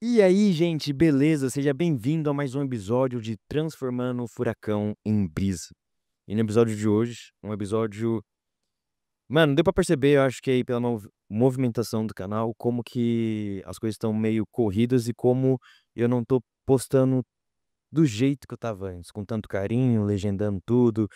E aí, gente, beleza? Seja bem-vindo a mais um episódio de Transformando o Furacão em Brisa. E no episódio de hoje, um episódio. Mano, deu pra perceber, eu acho que aí pela movimentação do canal, como que as coisas estão meio corridas e como eu não tô postando do jeito que eu tava antes, com tanto carinho, legendando tudo.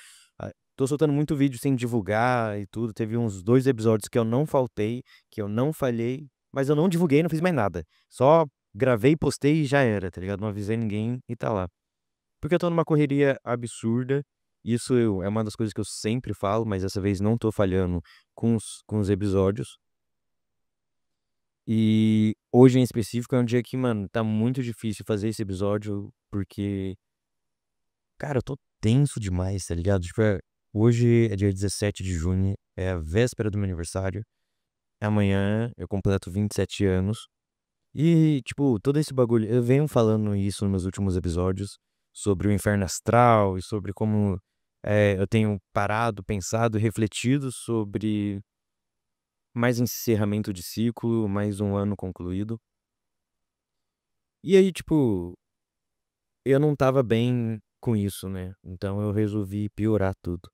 Tô soltando muito vídeo sem divulgar e tudo. Teve uns 2 episódios que eu não faltei, que eu não falhei, mas eu não divulguei, não fiz mais nada. Só gravei, postei e já era, tá ligado? Não avisei ninguém e tá lá. Porque eu tô numa correria absurda. É uma das coisas que eu sempre falo, mas dessa vez não tô falhando com os episódios. E hoje em específico é um dia que, mano, tá muito difícil fazer esse episódio, porque cara, eu tô tenso demais, tá ligado? Tipo, hoje é dia 17 de junho, é a véspera do meu aniversário. Amanhã eu completo 27 anos. E, tipo, todo esse bagulho. Eu venho falando isso nos meus últimos episódios sobre o inferno astral e sobre como eu tenho parado, pensado e refletido sobre mais encerramento de ciclo, mais um ano concluído. E aí, tipo, eu não tava bem com isso, né? Então eu resolvi piorar tudo.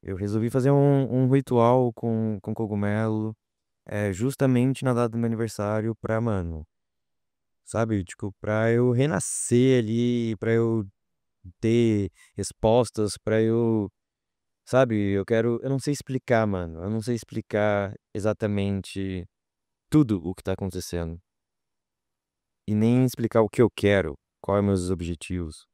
Eu resolvi fazer um ritual com cogumelo, justamente na data do meu aniversário pra, mano, sabe? Tipo, pra eu renascer ali, pra eu ter respostas, pra eu, sabe? Eu não sei explicar, mano. Eu não sei explicar exatamente tudo o que tá acontecendo. E nem explicar o que eu quero, quais são meus objetivos.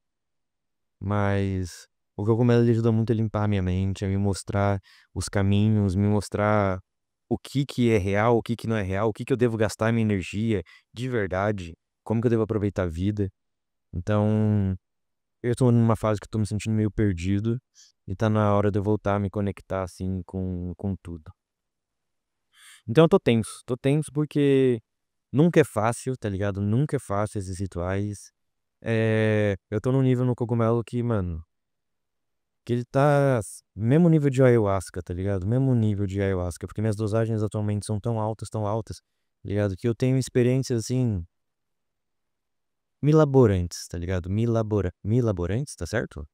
Mas o cogumelo ele ajuda muito a limpar a minha mente, a me mostrar os caminhos, me mostrar o que que é real, o que que não é real, o que que eu devo gastar minha energia de verdade, como que eu devo aproveitar a vida. Então, eu tô numa fase que eu tô me sentindo meio perdido e tá na hora de eu voltar a me conectar assim com tudo. Então eu tô tenso porque nunca é fácil, tá ligado? Nunca é fácil esses rituais. Eu tô num nível no cogumelo que, mano, que ele tá mesmo nível de ayahuasca, tá ligado? Mesmo nível de ayahuasca, porque minhas dosagens atualmente são tão altas, tá ligado? Que eu tenho experiências assim milaborantes, tá ligado? Milaborantes, tá certo?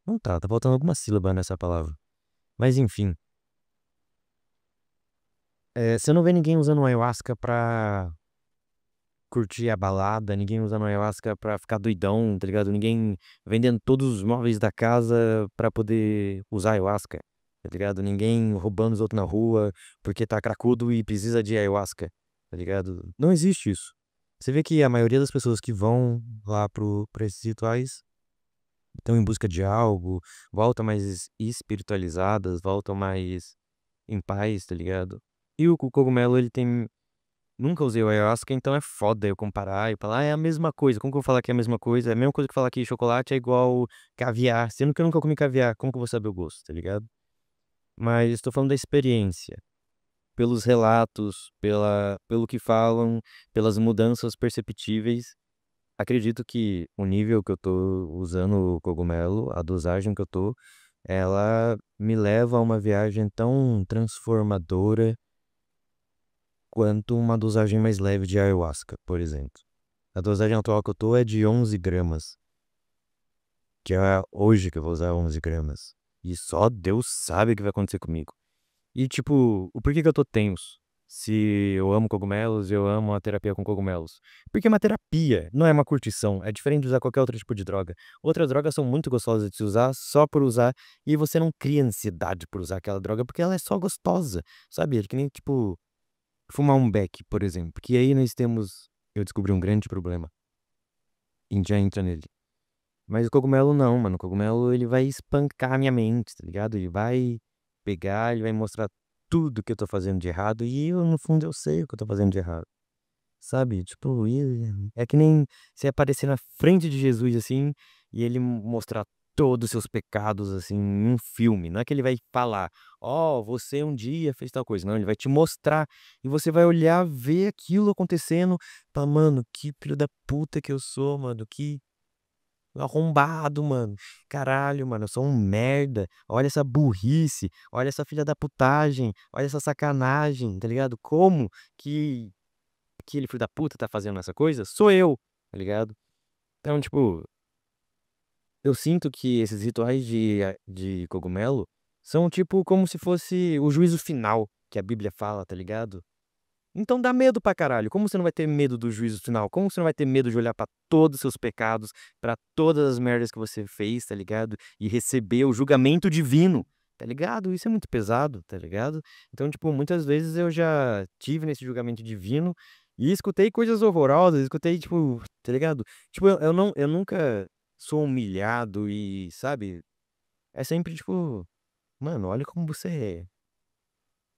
Não tá, tá faltando alguma sílaba nessa palavra. Mas enfim, você não vê ninguém usando ayahuasca pra curtir a balada, ninguém usando ayahuasca pra ficar doidão, tá ligado? Ninguém vendendo todos os móveis da casa pra poder usar ayahuasca, tá ligado? Ninguém roubando os outros na rua porque tá cracudo e precisa de ayahuasca, tá ligado? Não existe isso. Você vê que a maioria das pessoas que vão lá pra esses rituais estão em busca de algo, voltam mais espiritualizadas, voltam mais em paz, tá ligado? E o cogumelo, ele tem. Nunca usei o ayahuasca, então é foda eu comparar e falar, é a mesma coisa. Como que eu vou falar que é a mesma coisa? É a mesma coisa que falar que chocolate é igual caviar, sendo que eu nunca comi caviar. Como que eu vou saber o gosto, tá ligado? Mas estou falando da experiência, pelos relatos, pelo que falam, pelas mudanças perceptíveis. Acredito que o nível que eu tô usando o cogumelo, a dosagem que eu tô, ela me leva a uma viagem tão transformadora quanto uma dosagem mais leve de ayahuasca, por exemplo. A dosagem atual que eu tô é de 11 gramas, que é hoje que eu vou usar 11 gramas. E só Deus sabe o que vai acontecer comigo. E tipo, o porquê que eu tô tenso? Se eu amo cogumelos, eu amo a terapia com cogumelos. Porque é uma terapia, não é uma curtição. É diferente de usar qualquer outro tipo de droga. Outras drogas são muito gostosas de se usar só por usar e você não cria ansiedade por usar aquela droga porque ela é só gostosa, sabe? É que nem tipo fumar um beck, por exemplo. Que aí eu descobri um grande problema e já entra nele. Mas o cogumelo não, mano. O cogumelo ele vai espancar a minha mente, tá ligado? Ele vai pegar, ele vai mostrar tudo que eu tô fazendo de errado e eu, no fundo, eu sei o que eu tô fazendo de errado. Sabe? Tipo, é que nem você aparecer na frente de Jesus assim e ele mostrar todos os seus pecados assim em um filme. Não é que ele vai falar, ó, você um dia fez tal coisa. Não, ele vai te mostrar e você vai olhar, ver aquilo acontecendo, falar, mano, que filho da puta que eu sou, mano, que arrombado, mano. Caralho, mano, eu sou um merda. Olha essa burrice. Olha essa filha da putagem. Olha essa sacanagem, tá ligado? Como que aquele filho da puta tá fazendo essa coisa, sou eu, tá ligado? Então, tipo, eu sinto que esses rituais de cogumelo são tipo como se fosse o juízo final que a Bíblia fala, tá ligado? Então dá medo pra caralho. Como você não vai ter medo do juízo final? Como você não vai ter medo de olhar pra todos os seus pecados, pra todas as merdas que você fez, tá ligado? E receber o julgamento divino, tá ligado? Isso é muito pesado, tá ligado? Então, tipo, muitas vezes eu já tive nesse julgamento divino e escutei coisas horrorosas, escutei, tipo, tá ligado? Tipo, eu nunca sou humilhado e, sabe? É sempre, tipo, mano, olha como você é.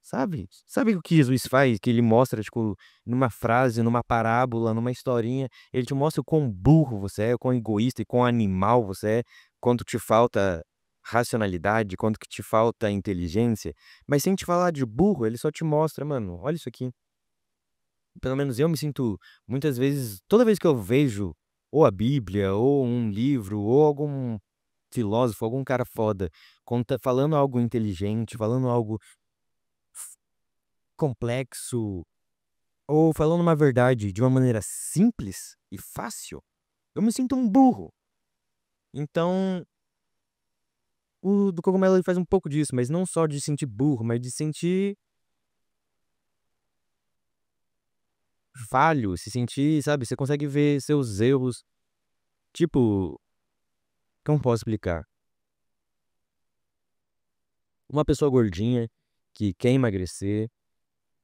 Sabe? Sabe o que Jesus faz? Que ele mostra, tipo, numa frase, numa parábola, numa historinha, ele te mostra o quão burro você é, o quão egoísta e quão animal você é, quanto te falta racionalidade, quanto que te falta inteligência. Mas sem te falar de burro, ele só te mostra, mano, olha isso aqui. Pelo menos eu me sinto, muitas vezes, toda vez que eu vejo ou a Bíblia, ou um livro, ou algum filósofo, algum cara foda, falando algo inteligente, falando algo complexo, ou falando uma verdade de uma maneira simples e fácil, eu me sinto um burro. Então, o do cogumelo ele faz um pouco disso, mas não só de sentir burro, mas de sentir falho, se sentir, sabe, você consegue ver seus erros, tipo, como posso explicar? Uma pessoa gordinha que quer emagrecer,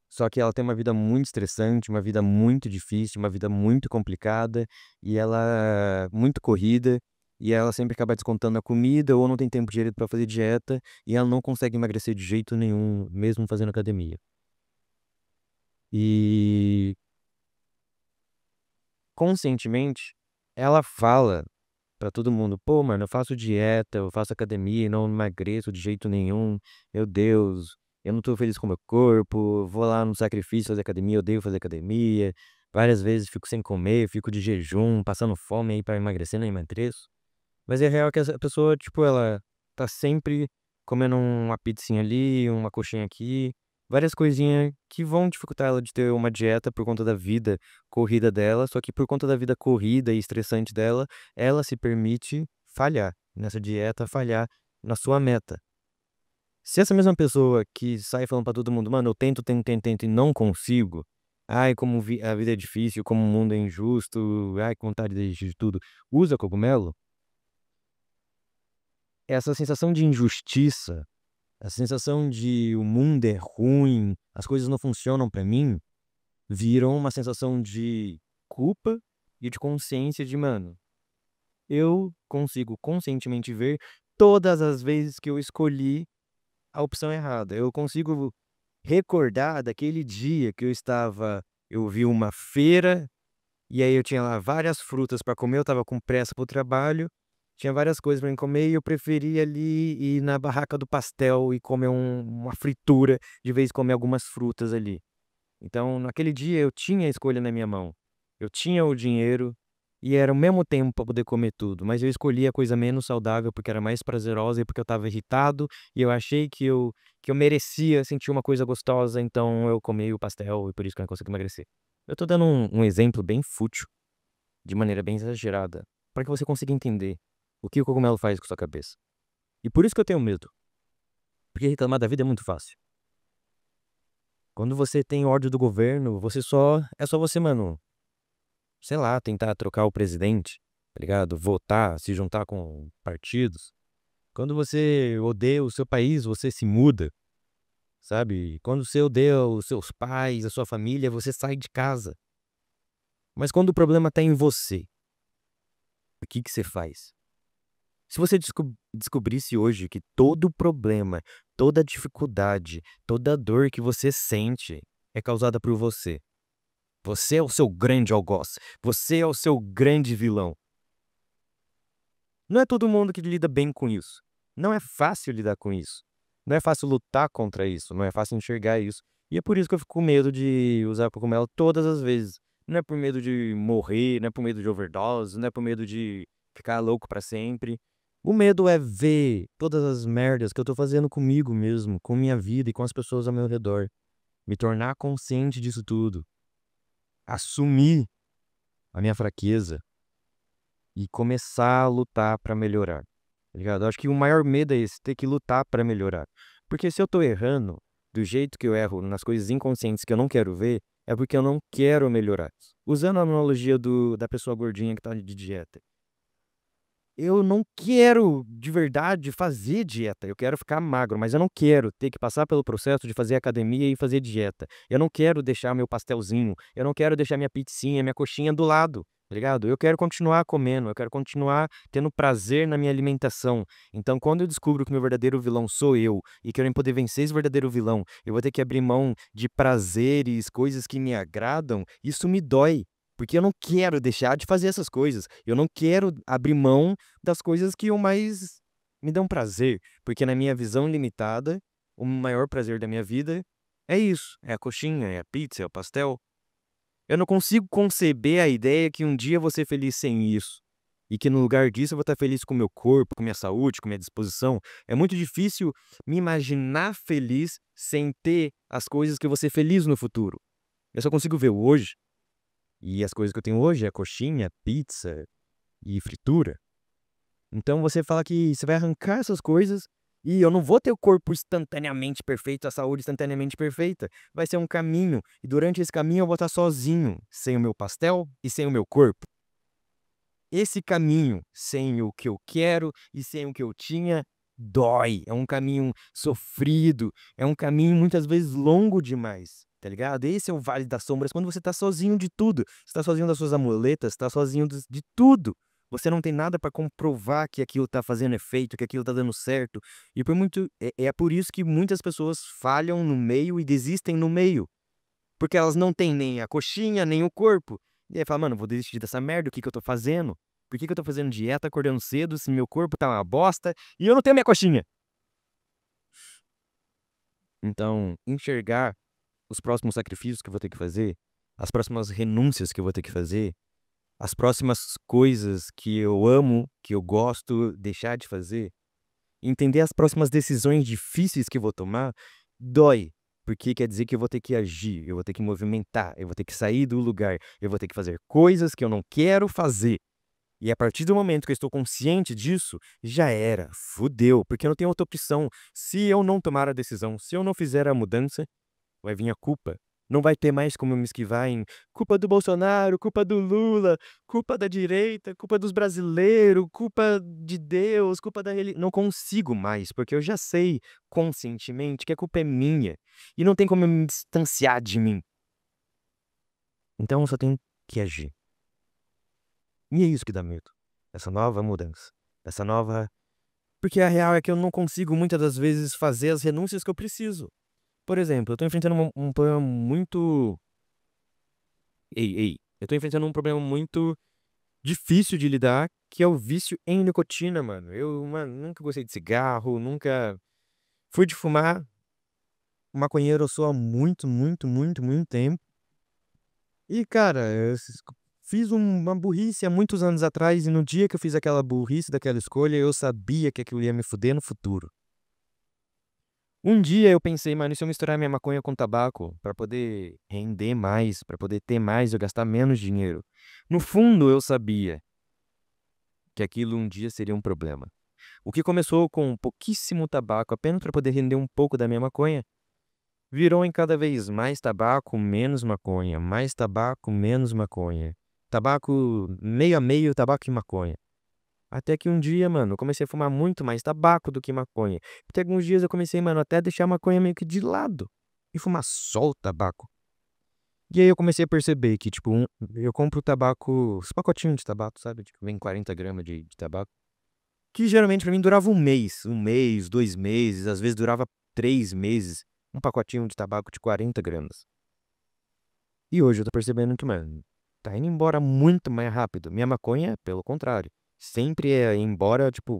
só que ela tem uma vida muito estressante, uma vida muito difícil, uma vida muito complicada, e ela é muito corrida, e ela sempre acaba descontando a comida, ou não tem tempo direito para fazer dieta, e ela não consegue emagrecer de jeito nenhum, mesmo fazendo academia. E conscientemente, ela fala pra todo mundo: pô, mano, eu faço dieta, eu faço academia e não emagreço de jeito nenhum. Meu Deus, eu não tô feliz com o meu corpo. Vou lá no sacrifício fazer academia, eu odeio fazer academia. Várias vezes fico sem comer, fico de jejum, passando fome aí pra emagrecer, não emagreço. Mas é real que essa pessoa, tipo, ela tá sempre comendo uma pizzinha ali, uma coxinha aqui, várias coisinhas que vão dificultar ela de ter uma dieta por conta da vida corrida dela, só que por conta da vida corrida e estressante dela, ela se permite falhar nessa dieta, falhar na sua meta. Se essa mesma pessoa que sai falando pra todo mundo, mano, eu tento, tento, tento, tento e não consigo, ai, como a vida é difícil, como o mundo é injusto, ai, que vontade de desistir de tudo, usa cogumelo, essa sensação de injustiça, a sensação de o mundo é ruim, as coisas não funcionam pra mim, viram uma sensação de culpa e de consciência de, mano, eu consigo conscientemente ver todas as vezes que eu escolhi a opção errada. Eu consigo recordar daquele dia que eu vi uma feira e aí eu tinha lá várias frutas para comer, eu estava com pressa para o trabalho, tinha várias coisas para mim comer e eu preferia ali ir na barraca do pastel e comer uma fritura, de vez em comer algumas frutas ali. Então, naquele dia eu tinha a escolha na minha mão. Eu tinha o dinheiro e era o mesmo tempo para poder comer tudo, mas eu escolhi a coisa menos saudável porque era mais prazerosa e porque eu estava irritado e eu achei que eu merecia sentir uma coisa gostosa, então eu comi o pastel e por isso que eu não consigo emagrecer. Eu tô dando um exemplo bem fútil, de maneira bem exagerada, para que você consiga entender o que o cogumelo faz com sua cabeça. E por isso que eu tenho medo, porque reclamar da vida é muito fácil. Quando você tem ódio do governo, é só você, mano, sei lá, tentar trocar o presidente, tá ligado? Votar, se juntar com partidos. Quando você odeia o seu país, você se muda, sabe? Quando você odeia os seus pais, a sua família, você sai de casa. Mas quando o problema tá em você, o que que você faz? Se você descobrisse hoje que todo problema, toda dificuldade, toda dor que você sente é causada por você. Você é o seu grande algoz. Você é o seu grande vilão. Não é todo mundo que lida bem com isso. Não é fácil lidar com isso. Não é fácil lutar contra isso. Não é fácil enxergar isso. E é por isso que eu fico com medo de usar cogumelo todas as vezes. Não é por medo de morrer, não é por medo de overdose, não é por medo de ficar louco pra sempre. O medo é ver todas as merdas que eu tô fazendo comigo mesmo, com minha vida e com as pessoas ao meu redor. Me tornar consciente disso tudo. assumir a minha fraqueza e começar a lutar pra melhorar, tá ligado? Eu acho que o maior medo é esse, ter que lutar pra melhorar. Porque se eu tô errando do jeito que eu erro nas coisas inconscientes que eu não quero ver, é porque eu não quero melhorar. Usando a analogia da pessoa gordinha que tá de dieta. Eu não quero de verdade fazer dieta. Eu quero ficar magro, mas eu não quero ter que passar pelo processo de fazer academia e fazer dieta. Eu não quero deixar meu pastelzinho, eu não quero deixar minha pizzinha, minha coxinha do lado, tá ligado? Eu quero continuar comendo, eu quero continuar tendo prazer na minha alimentação. Então, quando eu descubro que meu verdadeiro vilão sou eu e que eu nem poder vencer esse verdadeiro vilão, eu vou ter que abrir mão de prazeres, coisas que me agradam, isso me dói. Porque eu não quero deixar de fazer essas coisas. Eu não quero abrir mão das coisas que eu mais me dão prazer. Porque na minha visão limitada, o maior prazer da minha vida é isso. É a coxinha, é a pizza, é o pastel. Eu não consigo conceber a ideia que um dia eu vou ser feliz sem isso. E que no lugar disso eu vou estar feliz com o meu corpo, com minha saúde, com minha disposição. É muito difícil me imaginar feliz sem ter as coisas que eu vou ser feliz no futuro. Eu só consigo ver o hoje. E as coisas que eu tenho hoje é coxinha, pizza e fritura. Então você fala que você vai arrancar essas coisas e eu não vou ter o corpo instantaneamente perfeito, a saúde instantaneamente perfeita. Vai ser um caminho. E durante esse caminho eu vou estar sozinho, sem o meu pastel e sem o meu corpo. Esse caminho, sem o que eu quero e sem o que eu tinha, dói. É um caminho sofrido, é um caminho muitas vezes longo demais, tá ligado? Esse é o Vale das Sombras, quando você tá sozinho de tudo. Você tá sozinho das suas amuletas, tá sozinho de tudo. Você não tem nada para comprovar que aquilo tá fazendo efeito, que aquilo tá dando certo. E por muito é por isso que muitas pessoas falham no meio e desistem no meio, porque elas não têm nem a coxinha, nem o corpo. E aí fala, mano, vou desistir dessa merda, o que que eu tô fazendo? Por que que eu tô fazendo dieta, acordando cedo, se meu corpo tá uma bosta e eu não tenho minha coxinha? Então, enxergar os próximos sacrifícios que eu vou ter que fazer, as próximas renúncias que eu vou ter que fazer, as próximas coisas que eu amo, que eu gosto, deixar de fazer, entender as próximas decisões difíceis que eu vou tomar, dói. Porque quer dizer que eu vou ter que agir, eu vou ter que movimentar, eu vou ter que sair do lugar, eu vou ter que fazer coisas que eu não quero fazer. E a partir do momento que eu estou consciente disso, já era, fudeu, porque eu não tenho outra opção. Se eu não tomar a decisão, se eu não fizer a mudança, vai vir a culpa. Não vai ter mais como eu me esquivar em culpa do Bolsonaro, culpa do Lula, culpa da direita, culpa dos brasileiros, culpa de Deus, culpa da religião. Não consigo mais, porque eu já sei conscientemente que a culpa é minha. E não tem como eu me distanciar de mim. Então eu só tenho que agir. E é isso que dá medo. Essa nova mudança. Essa nova. Porque a real é que eu não consigo muitas das vezes fazer as renúncias que eu preciso. Por exemplo, eu tô enfrentando um problema muito. Ei. Eu tô enfrentando um problema muito difícil de lidar, que é o vício em nicotina, mano. Eu, mano, nunca gostei de cigarro, nunca fui de fumar. Maconheiro eu sou há muito tempo. E, cara, fiz uma burrice há muitos anos atrás, e no dia que eu fiz aquela burrice, daquela escolha, eu sabia que aquilo ia me fuder no futuro. Um dia eu pensei, mano, e se eu misturar minha maconha com tabaco pra poder render mais, pra poder ter mais, eu gastar menos dinheiro. No fundo, eu sabia que aquilo um dia seria um problema. O que começou com pouquíssimo tabaco, apenas para poder render um pouco da minha maconha, virou em cada vez mais tabaco, menos maconha, mais tabaco, menos maconha. Tabaco meio a meio, tabaco e maconha. Até que um dia, mano, eu comecei a fumar muito mais tabaco do que maconha. Até alguns dias eu comecei, mano, até a deixar a maconha meio que de lado e fumar só o tabaco. E aí eu comecei a perceber que, tipo, eu compro tabaco, os pacotinhos de tabaco, sabe? Tipo, vem 40 gramas de tabaco. Que geralmente pra mim durava um mês, 2 meses, às vezes durava 3 meses. Um pacotinho de tabaco de 40 gramas. E hoje eu tô percebendo que, mano, tá indo embora muito mais rápido. Minha maconha, pelo contrário, sempre é embora, tipo,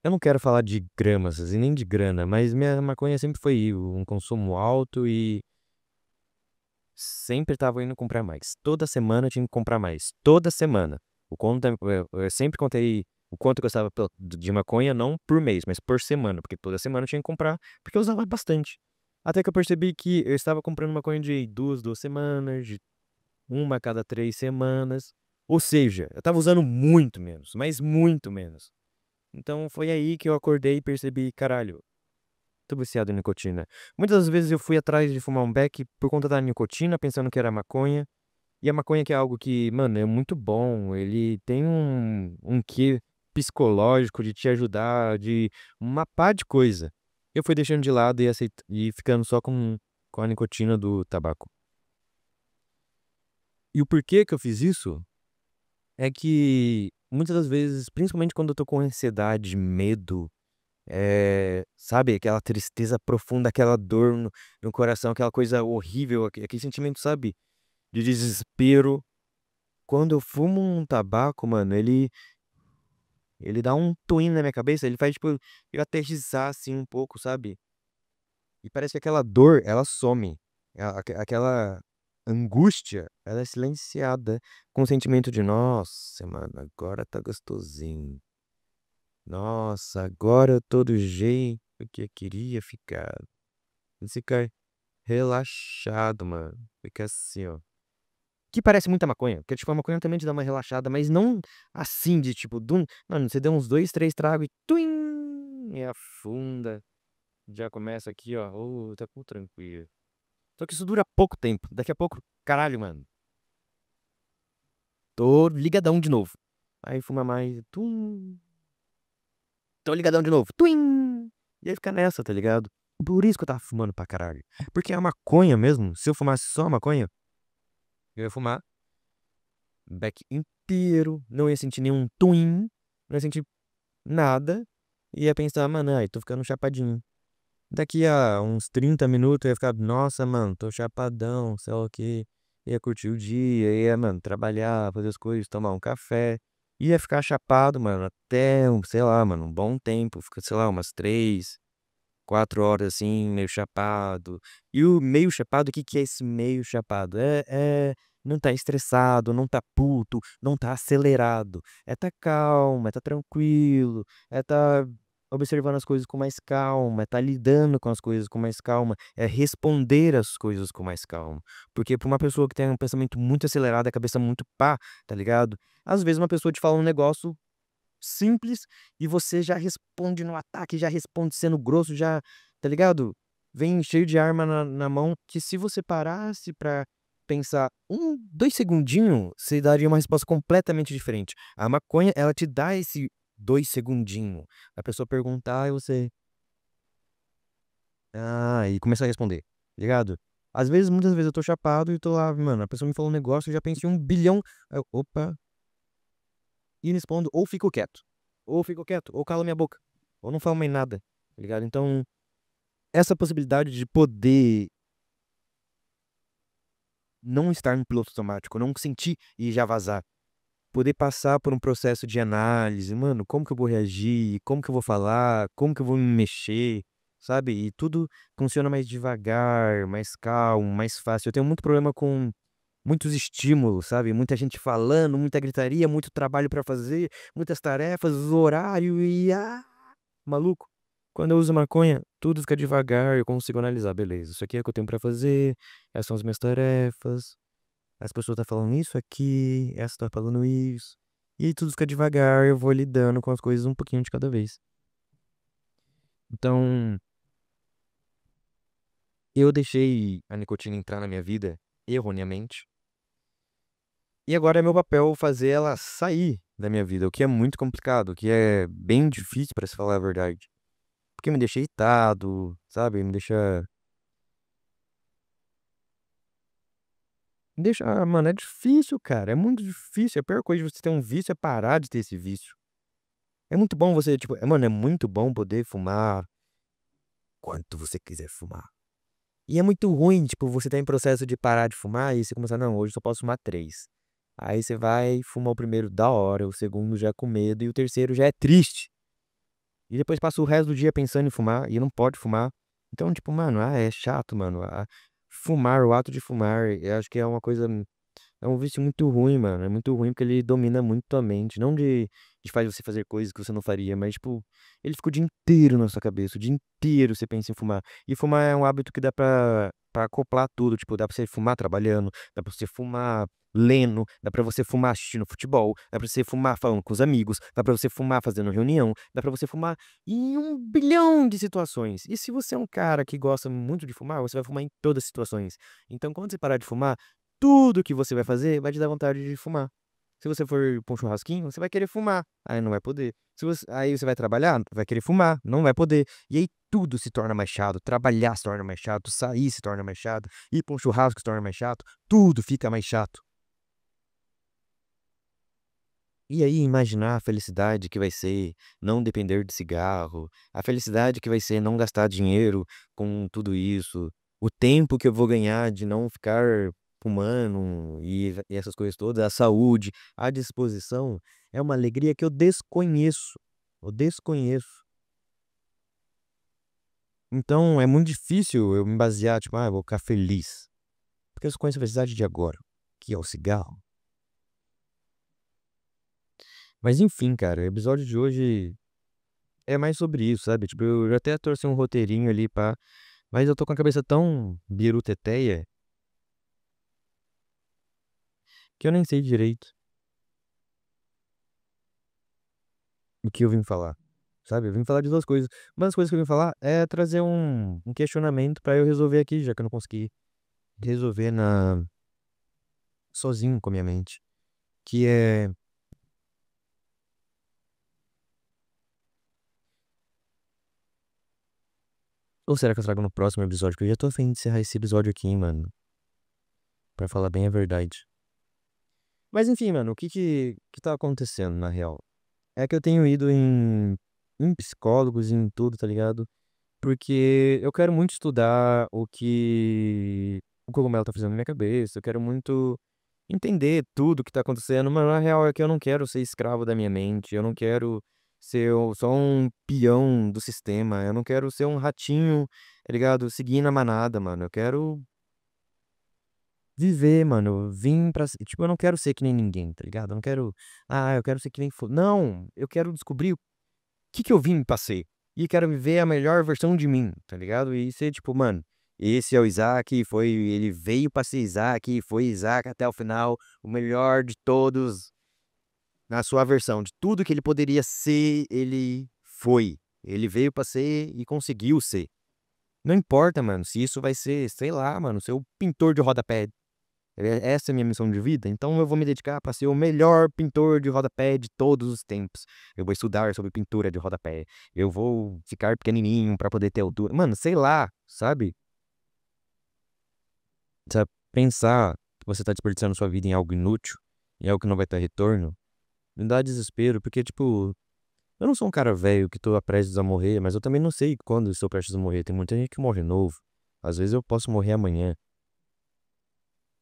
eu não quero falar de gramas, assim, nem de grana, mas minha maconha sempre foi um consumo alto e sempre tava indo comprar mais. Toda semana eu tinha que comprar mais. Toda semana. Eu sempre contei o quanto eu gostava de maconha, não por mês, mas por semana, porque toda semana eu tinha que comprar, porque eu usava bastante. Até que eu percebi que eu estava comprando maconha de duas semanas, de uma a cada 3 semanas. Ou seja, eu tava usando muito menos, mas muito menos. Então foi aí que eu acordei e percebi, caralho, tô viciado em nicotina. Muitas das vezes eu fui atrás de fumar um beck por conta da nicotina, pensando que era maconha. E a maconha que é algo que, mano, é muito bom. Ele tem um quê psicológico de te ajudar, de uma pá de coisa. Eu fui deixando de lado e ficando só com a nicotina do tabaco. E o porquê que eu fiz isso é que muitas das vezes, principalmente quando eu tô com ansiedade, medo, sabe, aquela tristeza profunda, aquela dor no coração, aquela coisa horrível, aquele sentimento, sabe, de desespero. Quando eu fumo um tabaco, mano, ele dá um twin na minha cabeça, ele faz, tipo, eu aterrissar, assim, um pouco, sabe? E parece que aquela dor, ela some. Aquela angústia, ela é silenciada com o sentimento de, nossa, mano, agora tá gostosinho. Nossa, agora eu tô do jeito que eu queria ficar. Você fica relaxado, mano. Fica assim, ó. Que parece muita maconha, porque, tipo, a maconha também te dá uma relaxada, mas não assim de, tipo, mano, você deu uns 2, 3 tragos e tuim, e afunda. Já começa aqui, ó, tá tudo tranquilo. Só que isso dura pouco tempo. Daqui a pouco, caralho, mano, tô ligadão de novo. Aí fuma mais, tô ligadão de novo, tuim. E aí fica nessa, tá ligado? Por isso que eu tava fumando pra caralho. Porque a maconha mesmo, se eu fumasse só a maconha, eu ia fumar back inteiro, não ia sentir nenhum twin, não ia sentir nada, e ia pensar, mano, ai, tô ficando chapadinho. Daqui a uns 30 minutos eu ia ficar, nossa, mano, tô chapadão, sei lá o quê. Ia curtir o dia, ia, mano, trabalhar, fazer as coisas, tomar um café. Ia ficar chapado, mano, até, sei lá, mano, um bom tempo. Fica, sei lá, umas 3, 4 horas assim, meio chapado. E o meio chapado, o que que é esse meio chapado? Não tá estressado, não tá puto, não tá acelerado. É tá calmo, é tá tranquilo, é tá observando as coisas com mais calma, é tá lidando com as coisas com mais calma, é responder as coisas com mais calma. Porque pra uma pessoa que tem um pensamento muito acelerado, a cabeça muito pá, tá ligado? Às vezes uma pessoa te fala um negócio simples e você já responde no ataque, já responde sendo grosso, já, tá ligado? Vem cheio de arma na mão, que se você parasse pra pensar 2 segundinhos, você daria uma resposta completamente diferente. A maconha, ela te dá esse 2 segundinhos. A pessoa perguntar e você. Ah, e começar a responder, tá ligado? Às vezes, muitas vezes eu tô chapado e tô lá, mano, a pessoa me falou um negócio, eu já pensei em 1 bilhão. Aí eu, opa, e respondo, ou fico quieto. Ou fico quieto, ou calo minha boca. Ou não falo mais nada, tá ligado? Então, essa possibilidade de poder não estar no piloto automático, não sentir e já vazar. Poder passar por um processo de análise, mano, como que eu vou reagir, como que eu vou falar, como que eu vou me mexer, sabe? E tudo funciona mais devagar, mais calmo, mais fácil. Eu tenho muito problema com muitos estímulos, sabe? Muita gente falando, muita gritaria, muito trabalho pra fazer, muitas tarefas, horário e maluco. Quando eu uso maconha, tudo fica devagar, eu consigo analisar, beleza, isso aqui é o que eu tenho pra fazer, essas são as minhas tarefas, as pessoas estão falando isso aqui, essa tá falando isso. E aí tudo fica devagar, eu vou lidando com as coisas um pouquinho de cada vez. Então, eu deixei a nicotina entrar na minha vida erroneamente. E agora é meu papel fazer ela sair da minha vida, o que é muito complicado, o que é bem difícil, pra se falar a verdade. Porque me deixa irritado, sabe? Mano, é difícil, cara. É muito difícil. A pior coisa de você ter um vício é parar de ter esse vício. É muito bom você, tipo, mano, é muito bom poder fumar quanto você quiser fumar. E é muito ruim, tipo, você tá em processo de parar de fumar e você começar, não, hoje eu só posso fumar 3. Aí você vai fumar o primeiro da hora, o segundo já com medo e o terceiro já é triste. E depois passa o resto do dia pensando em fumar e não pode fumar. Então, tipo, mano, é chato, mano. Fumar, o ato de fumar, eu acho que é uma coisa. É um vício muito ruim, mano. É muito ruim porque ele domina muito tua mente. Não de faz você fazer coisas que você não faria, mas, tipo, ele fica o dia inteiro na sua cabeça. O dia inteiro você pensa em fumar. E fumar é um hábito que dá pra acoplar tudo. Tipo, dá pra você fumar trabalhando, dá pra você fumar lendo, dá pra você fumar assistindo futebol, dá pra você fumar falando com os amigos, dá pra você fumar fazendo reunião, dá pra você fumar em um bilhão de situações. E se você é um cara que gosta muito de fumar, você vai fumar em todas as situações. Então, quando você parar de fumar, tudo que você vai fazer vai te dar vontade de fumar. Se você for pra um churrasquinho, você vai querer fumar. Aí não vai poder. Aí você vai trabalhar, vai querer fumar, não vai poder. E aí tudo se torna mais chato. Trabalhar se torna mais chato, sair se torna mais chato, ir pra um churrasco se torna mais chato. Tudo fica mais chato. E aí imaginar a felicidade que vai ser não depender de cigarro, a felicidade que vai ser não gastar dinheiro com tudo isso, o tempo que eu vou ganhar de não ficar fumando e essas coisas todas, a saúde, a disposição, é uma alegria que eu desconheço. Eu desconheço. Então é muito difícil eu me basear, tipo, eu vou ficar feliz. Porque eu só conheço a felicidade de agora, que é o cigarro. Mas enfim, cara, o episódio de hoje é mais sobre isso, sabe? Tipo, eu já até torci um roteirinho ali, pá. Mas eu tô com a cabeça tão biruteteia que eu nem sei direito o que eu vim falar. Sabe? Eu vim falar de duas coisas. Uma das coisas que eu vim falar é trazer um questionamento pra eu resolver aqui, já que eu não consegui resolver sozinho com a minha mente. Que é. Ou será que eu trago no próximo episódio? Porque eu já tô a fim de encerrar esse episódio aqui, mano. Pra falar bem a verdade. Mas enfim, mano, o que tá acontecendo na real? É que eu tenho ido em psicólogos, em tudo, tá ligado? Porque eu quero muito estudar o que o cogumelo tá fazendo na minha cabeça. Eu quero muito entender tudo que tá acontecendo. Mas na real é que eu não quero ser escravo da minha mente. Eu não quero ser só um peão do sistema. Eu não quero ser um ratinho, tá ligado? Seguindo a manada, mano. Eu quero viver, mano. Vim pra. Tipo, eu não quero ser que nem ninguém, tá ligado? Eu não quero. Ah, eu quero ser que nem. Não, eu quero descobrir que eu vim pra ser? E quero viver a melhor versão de mim, tá ligado? E ser tipo, mano, esse é o Isaac, ele veio pra ser Isaac, foi Isaac até o final, o melhor de todos na sua versão, de tudo que ele poderia ser, ele foi. Ele veio pra ser e conseguiu ser. Não importa, mano, se isso vai ser, sei lá, mano, ser o pintor de rodapé. Essa é a minha missão de vida, então eu vou me dedicar para ser o melhor pintor de rodapé de todos os tempos. Eu vou estudar sobre pintura de rodapé. Eu vou ficar pequenininho para poder ter altura. Mano, sei lá, sabe? Sabe? Pensar que você tá desperdiçando sua vida em algo inútil, em algo que não vai ter retorno, me dá desespero, porque, tipo, eu não sou um cara velho que tô prestes a morrer, mas eu também não sei quando estou prestes a morrer. Tem muita gente que morre novo. Às vezes eu posso morrer amanhã.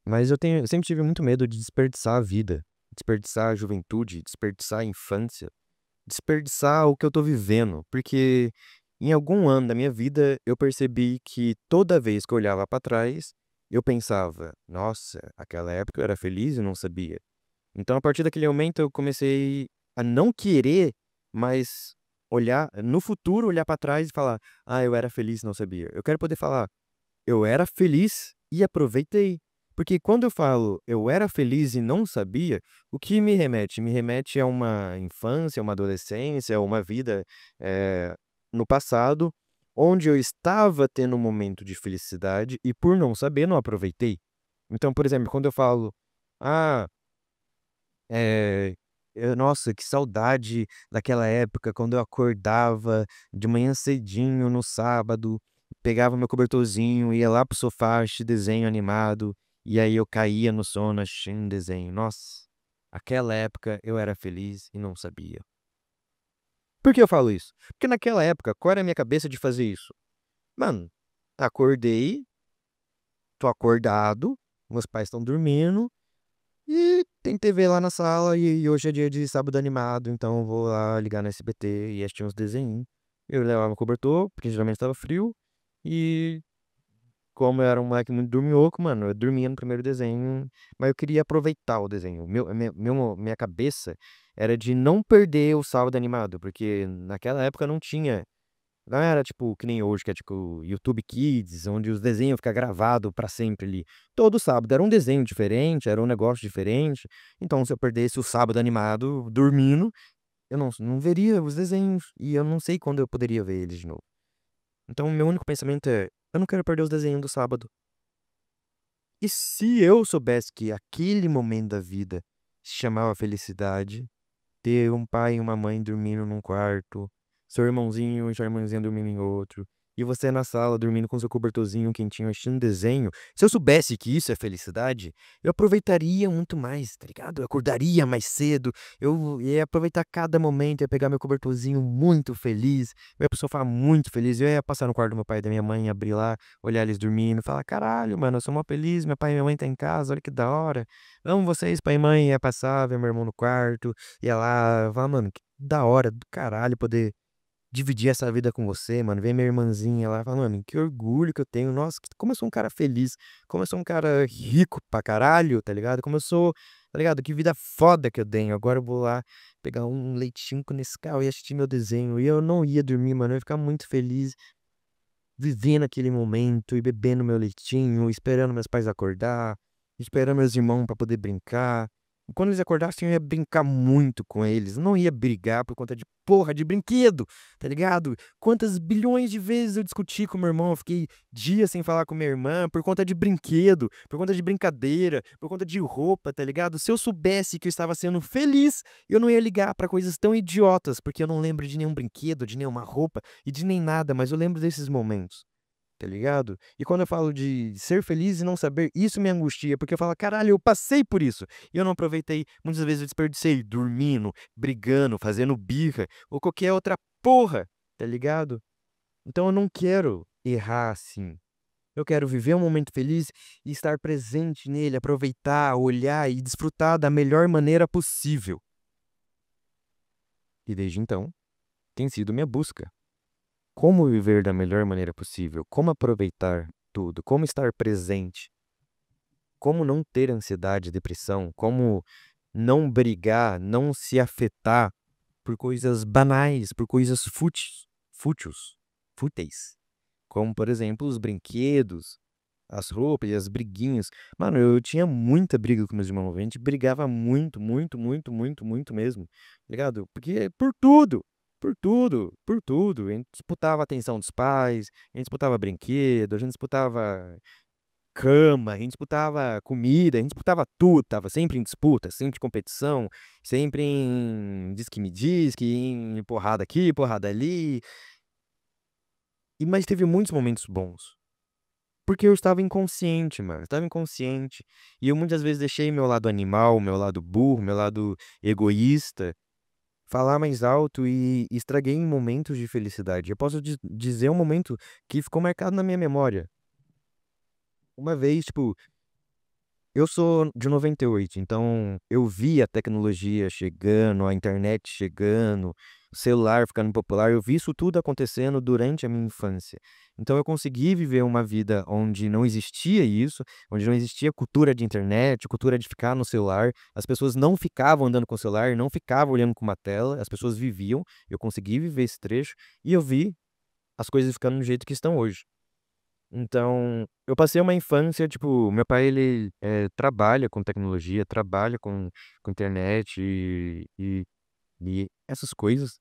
Mas eu sempre tive muito medo de desperdiçar a vida, desperdiçar a juventude, desperdiçar a infância, desperdiçar o que eu tô vivendo, porque em algum ano da minha vida eu percebi que toda vez que eu olhava para trás, eu pensava, nossa, aquela época eu era feliz e não sabia. Então a partir daquele momento eu comecei a não querer mais olhar no futuro, olhar para trás e falar, eu era feliz e não sabia. Eu quero poder falar eu era feliz e aproveitei. Porque quando eu falo eu era feliz e não sabia, o que me remete? Me remete a uma infância, uma adolescência, uma vida no passado, onde eu estava tendo um momento de felicidade e por não saber, não aproveitei. Então, por exemplo, quando eu falo, ah, nossa, que saudade daquela época quando eu acordava de manhã cedinho no sábado, pegava meu cobertorzinho, ia lá pro sofá assistir desenho animado, e aí eu caía no sono assistindo desenho. Nossa, aquela época eu era feliz e não sabia. Por que eu falo isso? Porque naquela época, qual era a minha cabeça de fazer isso? Mano, acordei, tô acordado, meus pais estão dormindo, e tem TV lá na sala e hoje é dia de sábado animado, então eu vou lá ligar no SBT e assistir uns desenhos. Eu levava meu cobertor, porque geralmente estava frio, e como eu era um moleque muito dorminhoco, mano, eu dormia no primeiro desenho, mas eu queria aproveitar o desenho. Minha cabeça era de não perder o sábado animado, porque naquela época não tinha. Não era tipo que nem hoje, que é tipo YouTube Kids, onde os desenhos ficam gravados pra sempre ali. Todo sábado era um desenho diferente, era um negócio diferente. Então, se eu perdesse o sábado animado dormindo, eu não veria os desenhos. E eu não sei quando eu poderia ver eles de novo. Então, o meu único pensamento é: eu não quero perder os desenhos do sábado. E se eu soubesse que aquele momento da vida se chamava felicidade, ter um pai e uma mãe dormindo num quarto, seu irmãozinho e sua irmãzinha dormindo em outro, e você na sala dormindo com seu cobertorzinho quentinho assistindo desenho. Se eu soubesse que isso é felicidade, eu aproveitaria muito mais, tá ligado? Eu acordaria mais cedo, eu ia aproveitar cada momento, ia pegar meu cobertorzinho muito feliz, eu ia sofá muito feliz, eu ia passar no quarto do meu pai e da minha mãe, abrir lá, olhar eles dormindo, falar: caralho, mano, eu sou mó feliz, meu pai e minha mãe tá em casa, olha que da hora. Amo vocês, pai e mãe. Ia passar, ver meu irmão no quarto, ia lá, falar: mano, que da hora do caralho poder dividir essa vida com você, mano. Ver minha irmãzinha lá, falar: mano, que orgulho que eu tenho. Nossa, como eu sou um cara feliz, como eu sou um cara rico pra caralho, tá ligado? Como eu sou, tá ligado? Que vida foda que eu tenho. Agora eu vou lá pegar um leitinho com Nescau e assistir meu desenho. E eu não ia dormir, mano. Eu ia ficar muito feliz vivendo aquele momento e bebendo meu leitinho, esperando meus pais acordar, esperando meus irmãos para poder brincar. E quando eles acordassem, eu ia brincar muito com eles. Não ia brigar por conta de porra de brinquedo, tá ligado? Quantas bilhões de vezes eu discuti com meu irmão, eu fiquei dias sem falar com minha irmã por conta de brinquedo, por conta de brincadeira, por conta de roupa, tá ligado? Se eu soubesse que eu estava sendo feliz, eu não ia ligar para coisas tão idiotas, porque eu não lembro de nenhum brinquedo, de nenhuma roupa e de nem nada, mas eu lembro desses momentos, tá ligado? E quando eu falo de ser feliz e não saber, isso me angustia, porque eu falo: caralho, eu passei por isso. E eu não aproveitei, muitas vezes eu desperdicei dormindo, brigando, fazendo birra, ou qualquer outra porra, tá ligado? Então eu não quero errar assim. Eu quero viver um momento feliz e estar presente nele, aproveitar, olhar e desfrutar da melhor maneira possível. E desde então, tem sido minha busca. Como viver da melhor maneira possível? Como aproveitar tudo? Como estar presente? Como não ter ansiedade, depressão? Como não brigar, não se afetar por coisas banais, por coisas fúteis, fúteis, como por exemplo os brinquedos, as roupas e as briguinhas. Mano, eu tinha muita briga com meus irmãos, a gente brigava muito, muito, muito, muito, muito mesmo, tá ligado? Porque por tudo, por tudo, por tudo. A gente disputava a atenção dos pais, a gente disputava brinquedo, a gente disputava cama, a gente disputava comida, a gente disputava tudo, tava sempre em disputa, sempre em competição, sempre em diz que me diz, que em porrada aqui, porrada ali. E mas teve muitos momentos bons. Porque eu estava inconsciente, mano. Eu estava inconsciente. E eu muitas vezes deixei meu lado animal, meu lado burro, meu lado egoísta falar mais alto e estraguei em momentos de felicidade. Eu posso dizer um momento que ficou marcado na minha memória. Uma vez, tipo, eu sou de 98, então eu vi a tecnologia chegando, a internet chegando, o celular ficando popular, eu vi isso tudo acontecendo durante a minha infância. Então eu consegui viver uma vida onde não existia isso, onde não existia cultura de internet, cultura de ficar no celular, as pessoas não ficavam andando com o celular, não ficavam olhando com uma tela, as pessoas viviam, eu consegui viver esse trecho e eu vi as coisas ficando do jeito que estão hoje. Então, eu passei uma infância, tipo, meu pai, ele trabalha com tecnologia, trabalha com internet e essas coisas,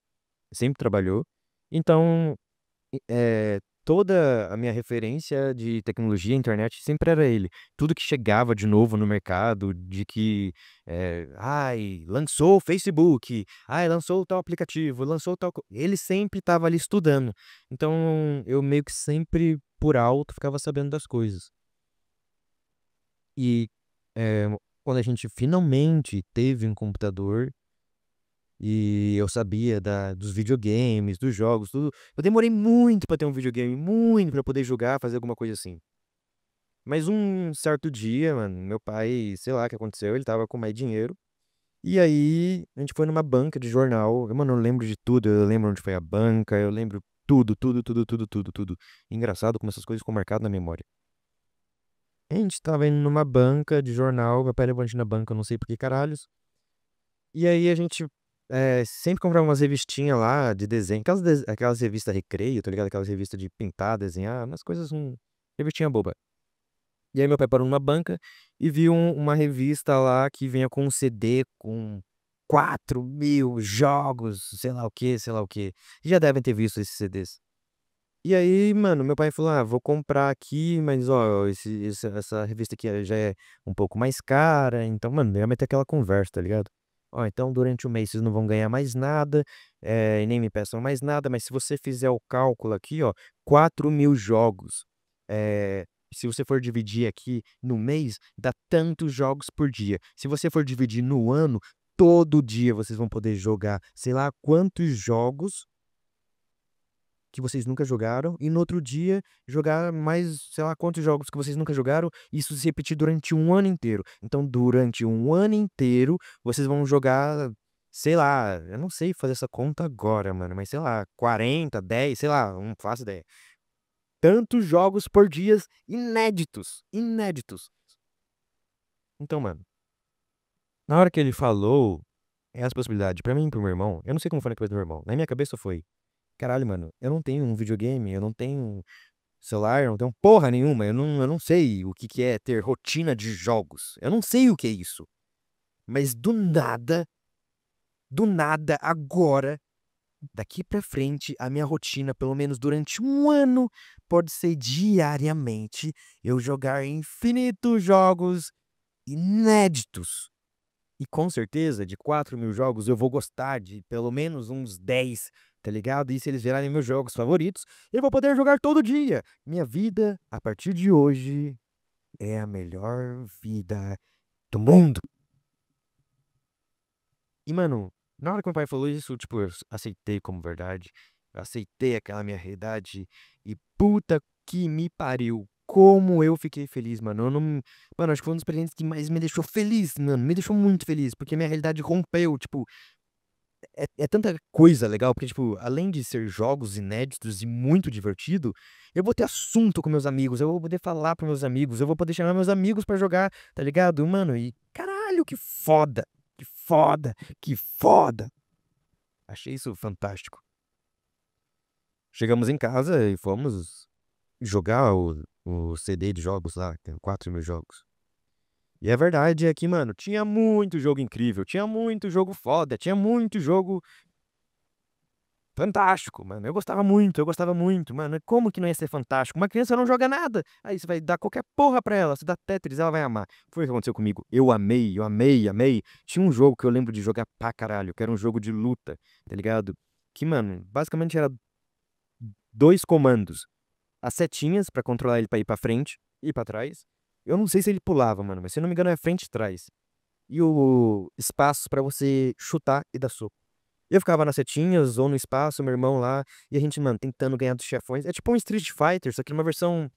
sempre trabalhou. Então, toda a minha referência de tecnologia, internet, sempre era ele. Tudo que chegava de novo no mercado, de que, ai, lançou o Facebook, ai, lançou tal aplicativo, lançou tal. Ele sempre estava ali estudando. Então, eu meio que sempre, por alto, ficava sabendo das coisas. E quando a gente finalmente teve um computador, e eu sabia dos videogames, dos jogos, tudo. Eu demorei muito pra ter um videogame, muito pra poder jogar, fazer alguma coisa assim. Mas um certo dia, mano, meu pai, sei lá o que aconteceu, ele tava com mais dinheiro. E aí, a gente foi numa banca de jornal. Mano, eu lembro de tudo. Eu lembro onde foi a banca, eu lembro tudo, tudo, tudo, tudo, tudo, tudo. Engraçado como essas coisas ficam marcadas na memória. A gente tava indo numa banca de jornal, meu pai levou a gente na banca, eu não sei por que caralhos. E aí a gente sempre comprava umas revistinhas lá de desenho, aquelas revistas Recreio, tá ligado? Aquelas revistas de pintar, desenhar, umas coisas, revistinha boba. E aí meu pai parou numa banca e viu uma revista lá que vinha com um CD com 4.000 jogos, sei lá o que, sei lá o que. Já devem ter visto esses CDs. E aí, mano, meu pai falou: ah, vou comprar aqui, mas ó, essa revista aqui já é um pouco mais cara. Então, mano, ia meter aquela conversa, tá ligado? Ó, então durante o mês vocês não vão ganhar mais nada, e nem me peçam mais nada, mas se você fizer o cálculo aqui, ó, 4.000 jogos. Se você for dividir aqui no mês, dá tantos jogos por dia. Se você for dividir no ano, todo dia vocês vão poder jogar, sei lá, quantos jogos que vocês nunca jogaram, e no outro dia jogar mais, sei lá, quantos jogos que vocês nunca jogaram, e isso se repetir durante um ano inteiro. Então, durante um ano inteiro, vocês vão jogar, sei lá, eu não sei fazer essa conta agora, mano, mas sei lá, 40, 10, sei lá, não faço ideia. Tantos jogos por dias inéditos, inéditos. Então, mano, na hora que ele falou essa possibilidade pra mim e pro meu irmão, eu não sei como foi na cabeça do meu irmão, na minha cabeça foi, caralho, mano, eu não tenho um videogame, eu não tenho celular, eu não tenho porra nenhuma. Eu não sei o que que é ter rotina de jogos. Eu não sei o que é isso. Mas do nada, agora, daqui pra frente, a minha rotina, pelo menos durante um ano, pode ser diariamente eu jogar infinitos jogos inéditos. E com certeza, de 4.000 jogos, eu vou gostar de pelo menos uns 10, tá ligado? E se eles virarem meus jogos favoritos, eu vou poder jogar todo dia. Minha vida, a partir de hoje, é a melhor vida do mundo. E, mano, na hora que meu pai falou isso, tipo, eu aceitei como verdade. Eu aceitei aquela minha realidade. E puta que me pariu. Como eu fiquei feliz, mano. Eu não. Mano, acho que foi um dos presentes que mais me deixou feliz, mano. Me deixou muito feliz. Porque minha realidade rompeu. Tipo, é tanta coisa legal. Porque, tipo, além de ser jogos inéditos e muito divertido, eu vou ter assunto com meus amigos. Eu vou poder falar pros meus amigos. Eu vou poder chamar meus amigos pra jogar, tá ligado? Mano, e caralho, que foda. Que foda. Que foda. Achei isso fantástico. Chegamos em casa e fomos jogar o CD de jogos lá, tem 4.000 jogos. E a verdade é que, mano, tinha muito jogo incrível, tinha muito jogo foda, tinha muito jogo fantástico, mano. Eu gostava muito, mano. Como que não ia ser fantástico? Uma criança não joga nada. Aí você vai dar qualquer porra pra ela, você dá Tetris, ela vai amar. Foi o que aconteceu comigo. Eu amei, eu amei, amei. Tinha um jogo que eu lembro de jogar pra caralho, que era um jogo de luta, tá ligado? Que, mano, basicamente era dois comandos. As setinhas pra controlar ele pra ir pra frente e pra trás. Eu não sei se ele pulava, mano, mas se eu não me engano é frente e trás. E o espaço pra você chutar e dar soco. Eu ficava nas setinhas ou no espaço, meu irmão lá, e a gente, mano, tentando ganhar dos chefões. É tipo um Street Fighter, só que numa versão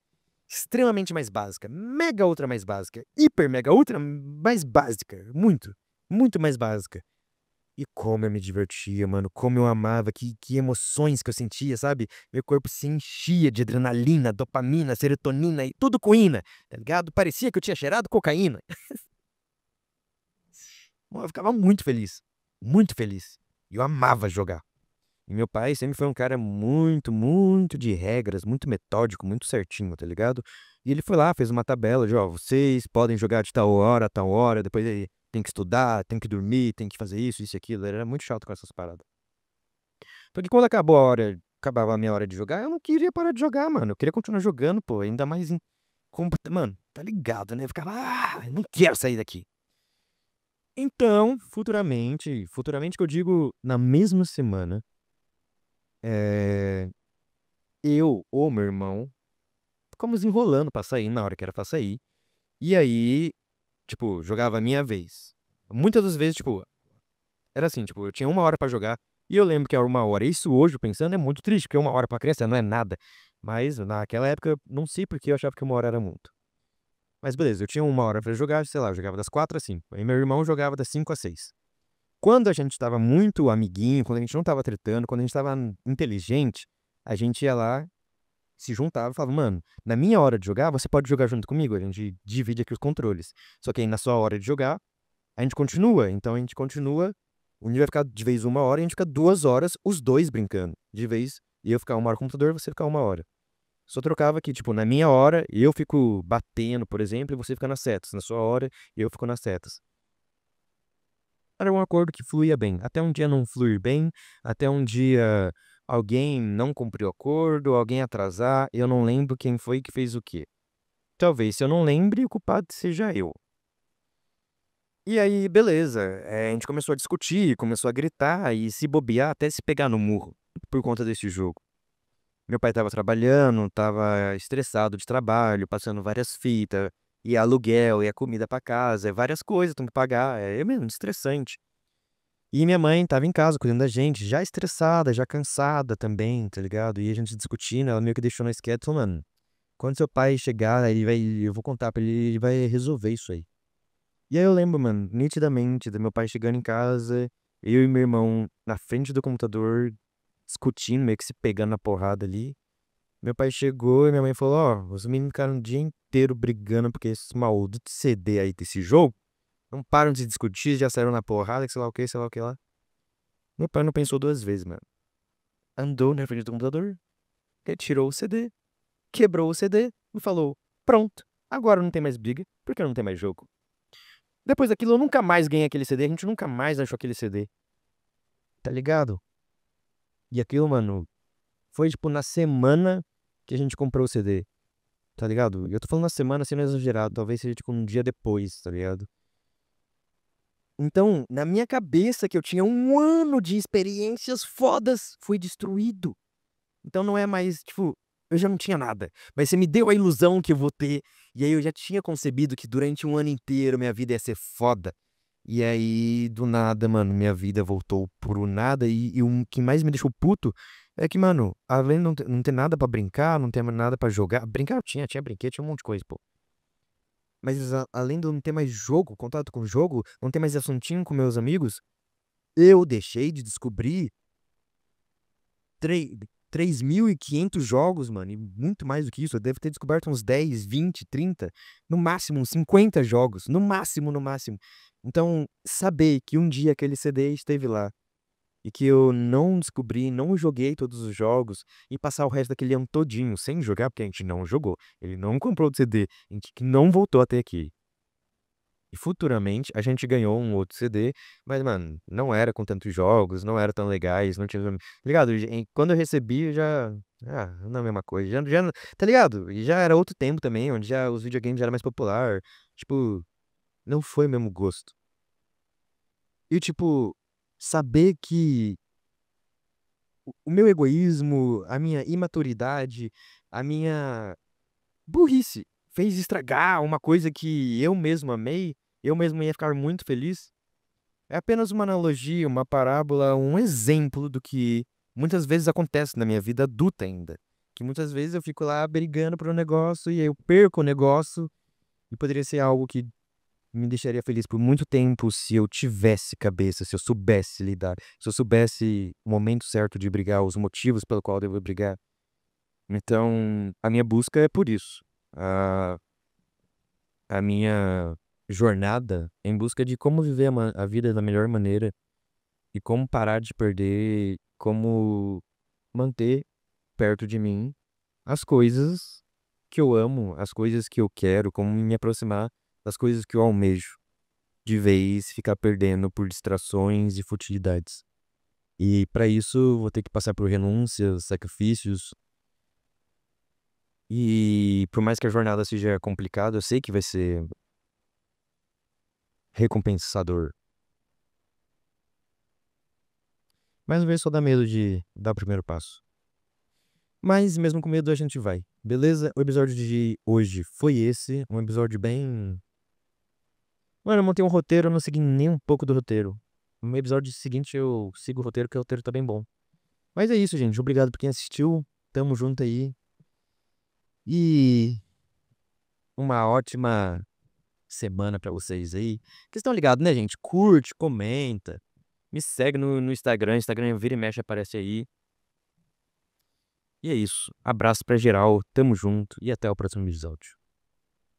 extremamente mais básica. Mega ultra mais básica. Hiper mega ultra mais básica. Muito, muito mais básica. E como eu me divertia, mano. Como eu amava. Que emoções que eu sentia, sabe? Meu corpo se enchia de adrenalina, dopamina, serotonina e tudo coína, tá ligado? Parecia que eu tinha cheirado cocaína. Eu ficava muito feliz. Muito feliz. E eu amava jogar. E meu pai sempre foi um cara muito, muito de regras, muito metódico, muito certinho, tá ligado? E ele foi lá, fez uma tabela de, ó, vocês podem jogar de tal hora, depois aí tem que estudar, tem que dormir, tem que fazer isso e aquilo. Ele era muito chato com essas paradas. Porque quando acabava a minha hora de jogar, eu não queria parar de jogar, mano. Eu queria continuar jogando, pô, ainda mais em mano, tá ligado, né? Eu ficava, eu não quero sair daqui. Então, futuramente que eu digo na mesma semana, é, eu ou meu irmão ficamos enrolando pra sair na hora que era pra sair. E aí, tipo, jogava a minha vez. Muitas das vezes, tipo, era assim, tipo, eu tinha uma hora pra jogar e eu lembro que era uma hora. Isso hoje, pensando, é muito triste, porque uma hora pra criança não é nada. Mas naquela época, não sei por que eu achava que uma hora era muito. Mas beleza, eu tinha uma hora pra jogar, sei lá, eu jogava das 4 às 5. Aí meu irmão jogava das 5 às 6. Quando a gente tava muito amiguinho, quando a gente não tava tretando, quando a gente tava inteligente, a gente ia lá se juntava e falava, mano, na minha hora de jogar, você pode jogar junto comigo, a gente divide aqui os controles. Só que aí na sua hora de jogar, a gente continua. Então a gente continua, o Nil vai ficar de vez 1 hora e a gente fica 2 horas, os dois brincando. De vez, e eu ficar 1 hora no computador, você ficar 1 hora. Só trocava aqui, tipo, na minha hora, eu fico batendo, por exemplo, e você fica nas setas. Na sua hora, eu fico nas setas. Era um acordo que fluía bem. Até um dia não fluir bem, até um dia alguém não cumpriu o acordo, alguém atrasar, eu não lembro quem foi que fez o quê. Talvez, se eu não lembre, o culpado seja eu. E aí, beleza, a gente começou a discutir, começou a gritar e se bobear, até se pegar no murro por conta desse jogo. Meu pai tava trabalhando, tava estressado de trabalho, passando várias fitas, e aluguel, e a comida pra casa, várias coisas, tem que pagar, é mesmo estressante. E minha mãe tava em casa cuidando da gente, já estressada, já cansada também, tá ligado? E a gente discutindo, ela meio que deixou nós quietos, falou, mano, quando seu pai chegar, eu vou contar pra ele, ele vai resolver isso aí. E aí eu lembro, mano, nitidamente, do meu pai chegando em casa, eu e meu irmão na frente do computador, discutindo, meio que se pegando na porrada ali. Meu pai chegou e minha mãe falou, ó, os meninos ficaram o dia inteiro brigando porque esse maldito CD aí desse jogo, não param de discutir, já saíram na porrada, que sei lá o que, sei lá o que lá. Meu pai não pensou 2 vezes, mano. Andou na frente do computador, retirou o CD, quebrou o CD e falou, pronto, agora não tem mais briga, porque não tem mais jogo. Depois daquilo, eu nunca mais ganhei aquele CD, a gente nunca mais achou aquele CD. Tá ligado? E aquilo, mano, foi tipo na semana que a gente comprou o CD. Tá ligado? E eu tô falando na semana, assim, não é exagerado. Talvez seja tipo um dia depois, tá ligado? Então, na minha cabeça, que eu tinha 1 ano de experiências fodas, foi destruído. Então não é mais, tipo, eu já não tinha nada. Mas você me deu a ilusão que eu vou ter. E aí eu já tinha concebido que durante um ano inteiro minha vida ia ser foda. E aí, do nada, mano, minha vida voltou pro nada. E o que mais me deixou puto é que, mano, além de não ter nada pra brincar, não ter nada pra jogar. Brincar eu tinha brinquedo, tinha um monte de coisa, pô. Mas além de eu não ter mais jogo, contato com o jogo, não ter mais assuntinho com meus amigos, eu deixei de descobrir 3.500 jogos, mano, e muito mais do que isso. Eu devo ter descoberto uns 10, 20, 30, no máximo uns 50 jogos, no máximo, no máximo. Então, saber que um dia aquele CD esteve lá e que eu não descobri, não joguei todos os jogos e passar o resto daquele ano todinho sem jogar, porque a gente não jogou, ele não comprou o CD, a gente que não voltou até aqui. E futuramente a gente ganhou um outro CD, mas, mano, não era com tantos jogos, não era tão legais, não tinha. Tá ligado? Quando eu recebi, eu já. Ah, não é a mesma coisa. Tá ligado? E já era outro tempo também, onde já os videogames já era mais popular. Tipo, não foi o mesmo gosto. E, tipo, saber que o meu egoísmo, a minha imaturidade, a minha burrice fez estragar uma coisa que eu mesmo amei, eu mesmo ia ficar muito feliz. É apenas uma analogia, uma parábola, um exemplo do que muitas vezes acontece na minha vida adulta ainda. Que muitas vezes eu fico lá brigando por um negócio e aí eu perco o negócio e poderia ser algo que me deixaria feliz por muito tempo se eu tivesse cabeça, se eu soubesse lidar, se eu soubesse o momento certo de brigar, os motivos pelo qual eu devo brigar. Então, a minha busca é por isso. A minha jornada é em busca de como viver a vida da melhor maneira e como parar de perder, como manter perto de mim as coisas que eu amo, as coisas que eu quero, como me aproximar das coisas que eu almejo, de vez ficar perdendo por distrações e futilidades. E para isso vou ter que passar por renúncias, sacrifícios, e por mais que a jornada seja complicada, eu sei que vai ser recompensador. Mas às vezes só dá medo de dar o primeiro passo. Mas mesmo com medo a gente vai, beleza? O episódio de hoje foi esse, um episódio bem. Mano, eu montei um roteiro, eu não segui nem um pouco do roteiro. No episódio seguinte eu sigo o roteiro, porque o roteiro tá bem bom. Mas é isso, gente. Obrigado por quem assistiu. Tamo junto aí. E uma ótima semana pra vocês aí. Vocês estão ligados, né, gente? Curte, comenta. Me segue no Instagram. Instagram vira e mexe, aparece aí. E é isso. Abraço pra geral, tamo junto e até o próximo episódio.